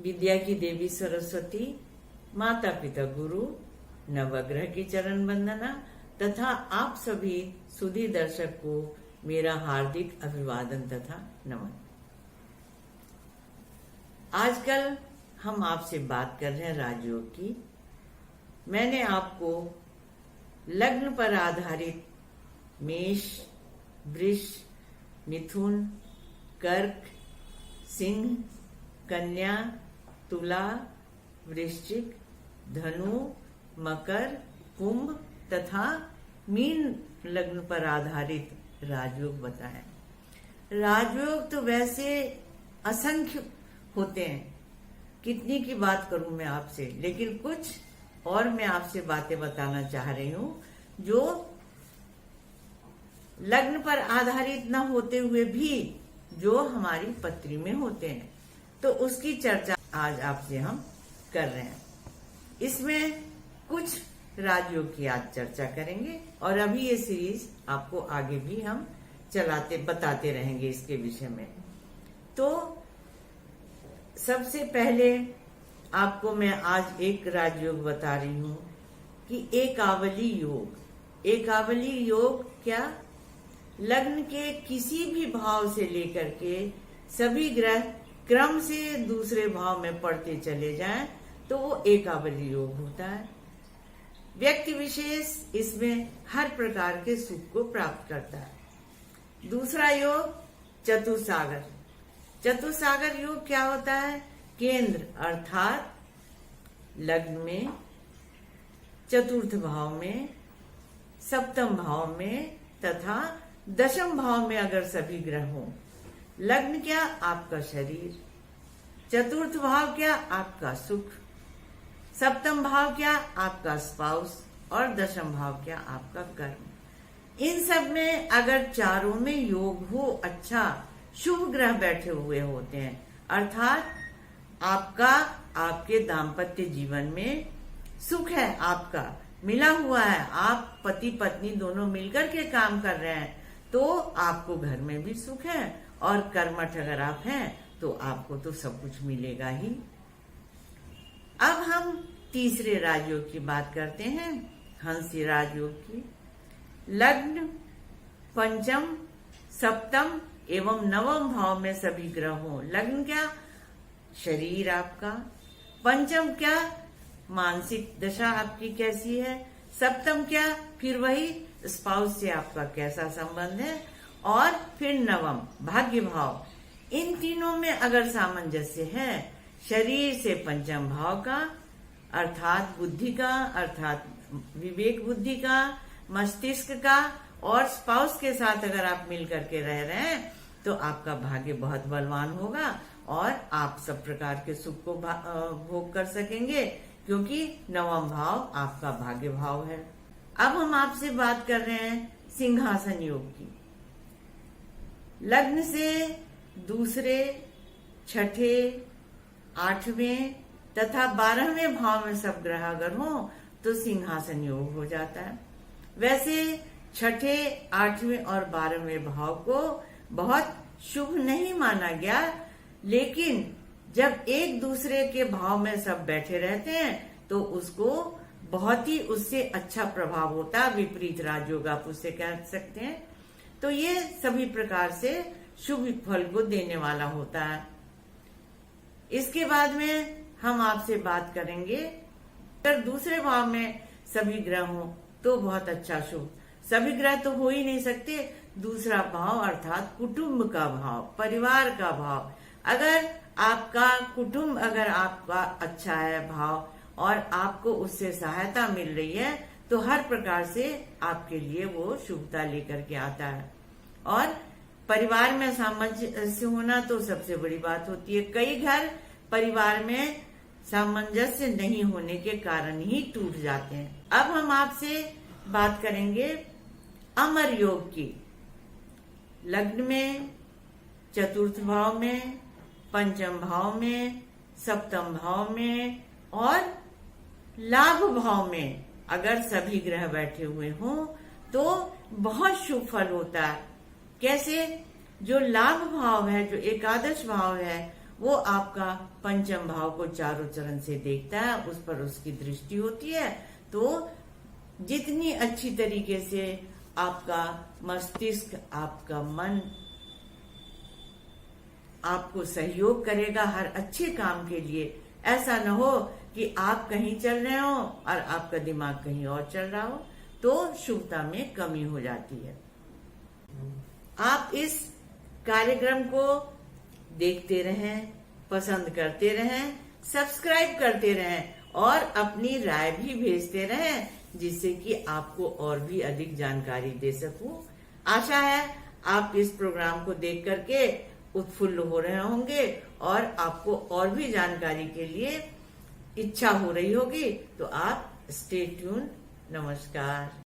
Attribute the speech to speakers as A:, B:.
A: विद्या की देवी सरस्वती, माता पिता गुरु, नवग्रह की चरण वंदना तथा आप सभी सुधी दर्शक को मेरा हार्दिक अभिवादन तथा नमन। आजकल हम आपसे बात कर रहे हैं राजयोग की। मैंने आपको लग्न पर आधारित मेष, वृष, मिथुन, कर्क, सिंह, कन्या, तुला, वृश्चिक, धनु, मकर, कुंभ तथा मीन लग्न पर आधारित राजयोग बताएं। राजयोग तो वैसे असंख्य होते हैं, कितनी की बात करूं मैं आपसे, लेकिन कुछ और मैं आपसे बातें बताना चाह रही हूं जो लग्न पर आधारित न होते हुए भी जो हमारी पत्री में होते हैं, तो उसकी चर्चा आज आपसे हम कर रहे हैं। इसमें कुछ राजयोग की आज चर्चा करेंगे और अभी ये सीरीज आपको आगे भी हम बताते रहेंगे इसके विषय में। तो सबसे पहले आपको मैं आज एक राजयोग बता रही हूं कि एकावली योग। एकावली योग क्या? लग्न के किसी भी भाव से लेकर के सभी ग्रह क्रम से दूसरे भाव में पड़ते चले जाएं तो वो एकावली योग होता है। व्यक्ति विशेष इसमें हर प्रकार के सुख को प्राप्त करता है। दूसरा योग चतुर्सागर। चतुर्सागर योग क्या होता है? केंद्र अर्थात लग्न में, चतुर्थ भाव में, सप्तम भाव में तथा दशम भाव में अगर सभी ग्रह हों। लग्न क्या? आपका शरीर। चतुर्थ भाव क्या? आपका सुख। सप्तम भाव क्या? आपका स्पाउस। और दशम भाव क्या? आपका कर्म। इन सब में अगर चारों में योग हो, अच्छा शुभ ग्रह बैठे हुए होते हैं, अर्थात आपका आपके दाम्पत्य जीवन में सुख है, आपका मिला हुआ है, आप पति पत्नी दोनों मिलकर के काम कर रहे हैं, तो आपको घर में भी सुख है। और कर्मठ अगर आप हैं तो आपको तो सब कुछ मिलेगा ही। अब हम तीसरे राजयोग की बात करते हैं, हंसी राजयोग की। लग्न, पंचम, सप्तम एवं नवम भाव में सभी ग्रह हों। लग्न क्या? शरीर आपका। पंचम क्या? मानसिक दशा आपकी कैसी है। सप्तम क्या? फिर वही स्पाउस से आपका कैसा संबंध है। और फिर नवम भाग्य भाव। इन तीनों में अगर सामंजस्य है, शरीर से पंचम भाव का अर्थात बुद्धि का, अर्थात विवेक बुद्धि का, मस्तिष्क का, और स्पाउस के साथ अगर आप मिल करके रह रहे हैं तो आपका भाग्य बहुत बलवान होगा और आप सब प्रकार के सुख को भोग कर सकेंगे, क्योंकि नवम भाव आपका भाग्य भाव है। अब हम आपसे बात कर रहे हैं सिंहासन योग की। लग्न से दूसरे, छठे, आठवें तथा 12वें भाव में सब ग्रह अगर हो तो सिंहासन योग हो जाता है। वैसे छठे, 8वें और 12वें भाव को बहुत शुभ नहीं माना गया, लेकिन जब एक दूसरे के भाव में सब बैठे रहते हैं तो उसको बहुत ही उससे अच्छा प्रभाव होता है। विपरीत राजयोग आप उससे कह सकते हैं। तो ये सभी प्रकार से शुभ फल को देने वाला होता है। इसके बाद में हम आपसे बात करेंगे, अगर दूसरे भाव में सभी ग्रह हो तो बहुत अच्छा शुभ। सभी ग्रह तो हो ही नहीं सकते। दूसरा भाव अर्थात कुटुंब का भाव, परिवार का भाव। अगर आपका कुटुंब अगर आपका अच्छा है भाव और आपको उससे सहायता मिल रही है तो हर प्रकार से आपके लिए वो शुभता लेकर के आता है। और परिवार में सामंजस्य होना तो सबसे बड़ी बात होती है। कई घर परिवार में सामंजस्य नहीं होने के कारण ही टूट जाते हैं। अब हम आपसे बात करेंगे अमर योग की। लग्न में, चतुर्थ भाव में, पंचम भाव में, सप्तम भाव में और लाभ भाव में अगर सभी ग्रह बैठे हुए हों तो बहुत शुभ फल होता है। कैसे? जो लाभ भाव है, जो एकादश भाव है, वो आपका पंचम भाव को चारों चरण से देखता है, उस पर उसकी दृष्टि होती है। तो जितनी अच्छी तरीके से आपका मस्तिष्क, आपका मन आपको सहयोग करेगा हर अच्छे काम के लिए, ऐसा न हो कि आप कहीं चल रहे हो और आपका दिमाग कहीं और चल रहा हो, तो शुभता में कमी हो जाती है। आप इस कार्यक्रम को देखते रहें, पसंद करते रहें, सब्सक्राइब करते रहें और अपनी राय भी भेजते रहें, जिससे कि आपको और भी अधिक जानकारी दे सकूं। आशा है आप इस प्रोग्राम को देख करके उत्फुल्ल हो रहे होंगे और आपको और भी जानकारी के लिए इच्छा हो रही होगी। तो आप स्टे ट्यून। नमस्कार।